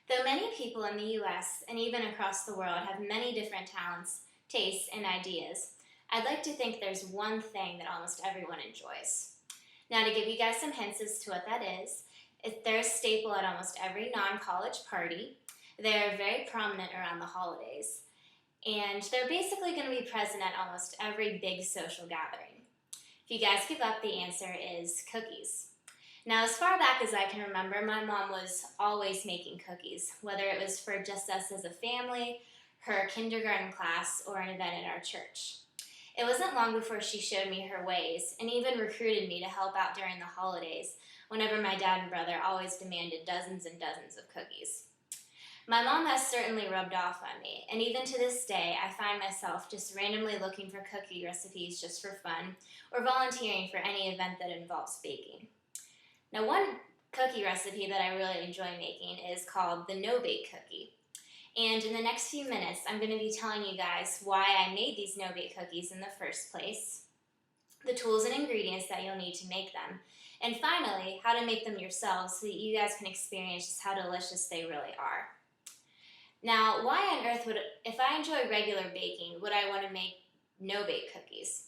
Though many people in the US and even across the world have many different talents, tastes, and ideas, I'd like to think there's one thing that almost everyone enjoys. Now, to give you guys some hints as to what that is, they're a staple at almost every non-college party. They're very prominent around the holidays, and they're basically going to be present at almost every big social gathering. If you guys give up, the answer is cookies. Now, as far back as I can remember, my mom was always making cookies, whether it was for just us as a family, her kindergarten class, or an event at our church. It wasn't long before she showed me her ways and even recruited me to help out during the holidays whenever my dad and brother always demanded dozens and dozens of cookies. My mom has certainly rubbed off on me, and even to this day, I find myself just randomly looking for cookie recipes just for fun or volunteering for any event that involves baking. Now, one cookie recipe that I really enjoy making is called the no-bake cookie. And in the next few minutes, I'm going to be telling you guys why I made these no-bake cookies in the first place, the tools and ingredients that you'll need to make them, and finally, how to make them yourselves so that you guys can experience just how delicious they really are. Now, why on earth if I enjoy regular baking, would I want to make no-bake cookies?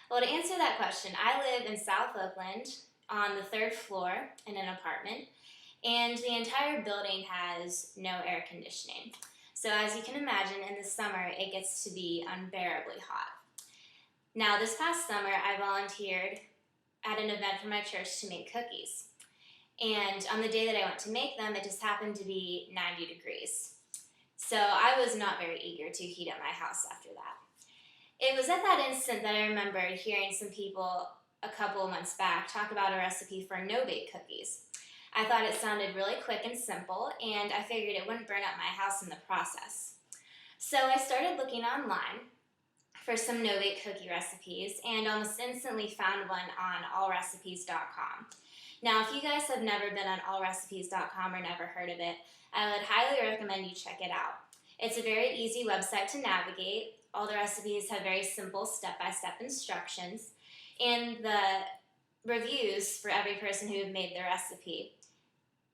Well, to answer that question, I live in South Oakland on the 3rd floor in an apartment, and the entire building has no air conditioning. So as you can imagine, in the summer, it gets to be unbearably hot. Now, this past summer, I volunteered at an event for my church to make cookies. And on the day that I went to make them, it just happened to be 90 degrees. So I was not very eager to heat up my house after that. It was at that instant that I remembered hearing some people a couple of months back talk about a recipe for no-bake cookies. I thought it sounded really quick and simple, and I figured it wouldn't burn up my house in the process. So I started looking online for some no-bake cookie recipes and almost instantly found one on allrecipes.com. Now, if you guys have never been on allrecipes.com or never heard of it, I would highly recommend you check it out. It's a very easy website to navigate. All the recipes have very simple step-by-step instructions, and the reviews for every person who have made the recipe.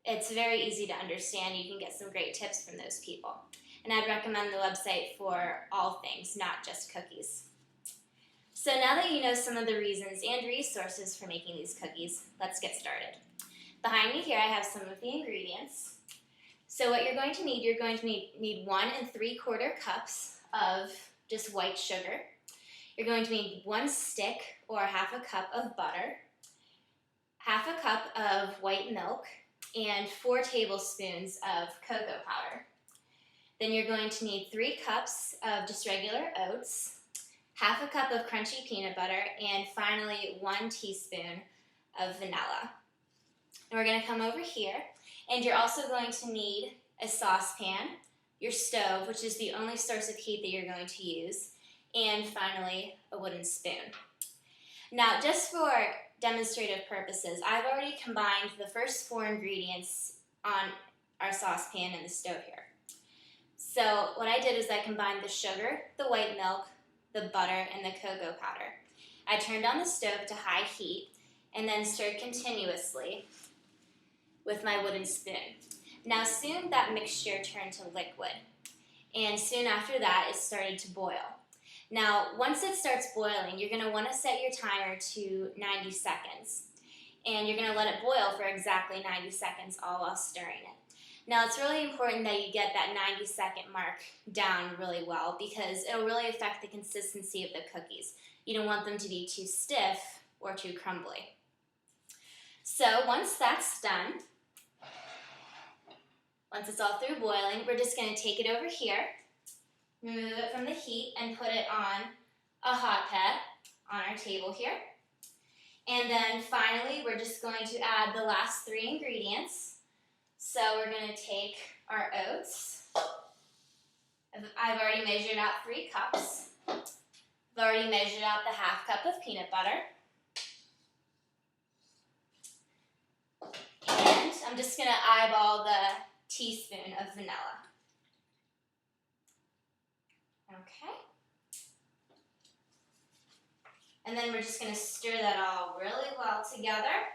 It's very easy to understand. You can get some great tips from those people. And I'd recommend the website for all things, not just cookies. So now that you know some of the reasons and resources for making these cookies, let's get started. Behind me here I have some of the ingredients. So what you're going to need 1 3/4 cups of just white sugar. You're going to need 1 stick or 1/2 cup of butter, 1/2 cup of white milk, and 4 tablespoons of cocoa powder. Then you're going to need 3 cups of just regular oats, 1/2 cup of crunchy peanut butter, and finally 1 teaspoon of vanilla. And we're going to come over here, and you're also going to need a saucepan, your stove, which is the only source of heat that you're going to use, and finally a wooden spoon. Now, just for demonstrative purposes, I've already combined the first 4 ingredients on our saucepan and the stove here. So what I did is I combined the sugar, the white milk, the butter, and the cocoa powder. I turned on the stove to high heat and then stirred continuously with my wooden spoon. Now soon that mixture turned to liquid, and soon after that it started to boil. Now once it starts boiling, you're going to want to set your timer to 90 seconds, and you're going to let it boil for exactly 90 seconds all while stirring it. Now it's really important that you get that 90-second mark down really well, because it'll really affect the consistency of the cookies. You don't want them to be too stiff or too crumbly. So once that's done, once it's all through boiling, we're just going to take it over here, remove it from the heat, and put it on a hot pad on our table here. And then finally, we're just going to add the last 3 ingredients. So we're going to take our oats. I've already measured out 3 cups. I've already measured out the 1/2 cup of peanut butter. And I'm just going to eyeball the teaspoon of vanilla. Okay. And then we're just going to stir that all really well together.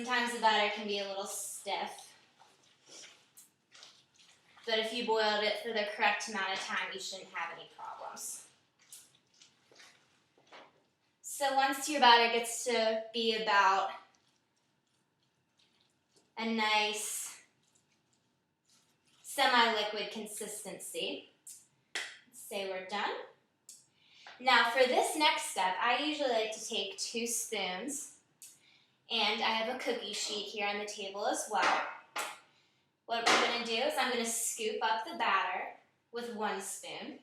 Sometimes the batter can be a little stiff, but if you boiled it for the correct amount of time, you shouldn't have any problems. So once your batter gets to be about a nice semi-liquid consistency, let's say we're done. Now for this next step, I usually like to take 2 spoons, and I have a cookie sheet here on the table as well. What we're going to do is I'm going to scoop up the batter with 1 spoon,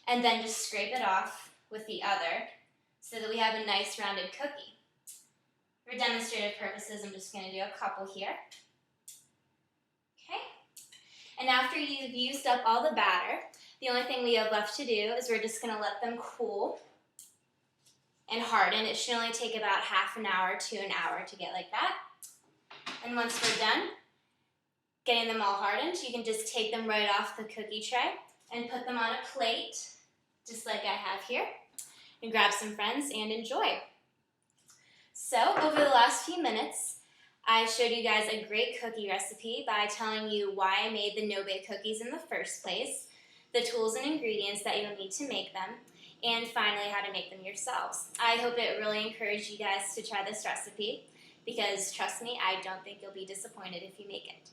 and then just scrape it off with the other so that we have a nice rounded cookie. For demonstrative purposes, I'm just going to do a couple here. Okay. And after you've used up all the batter, the only thing we have left to do is we're just going to let them cool and harden. It should only take about half an hour to an hour to get like that. And once we're done getting them all hardened, you can just take them right off the cookie tray and put them on a plate, just like I have here, and grab some friends and enjoy. So over the last few minutes, I showed you guys a great cookie recipe by telling you why I made the no-bake cookies in the first place, the tools and ingredients that you'll need to make them, and finally how to make them yourselves. I hope it really encouraged you guys to try this recipe because, trust me, I don't think you'll be disappointed if you make it.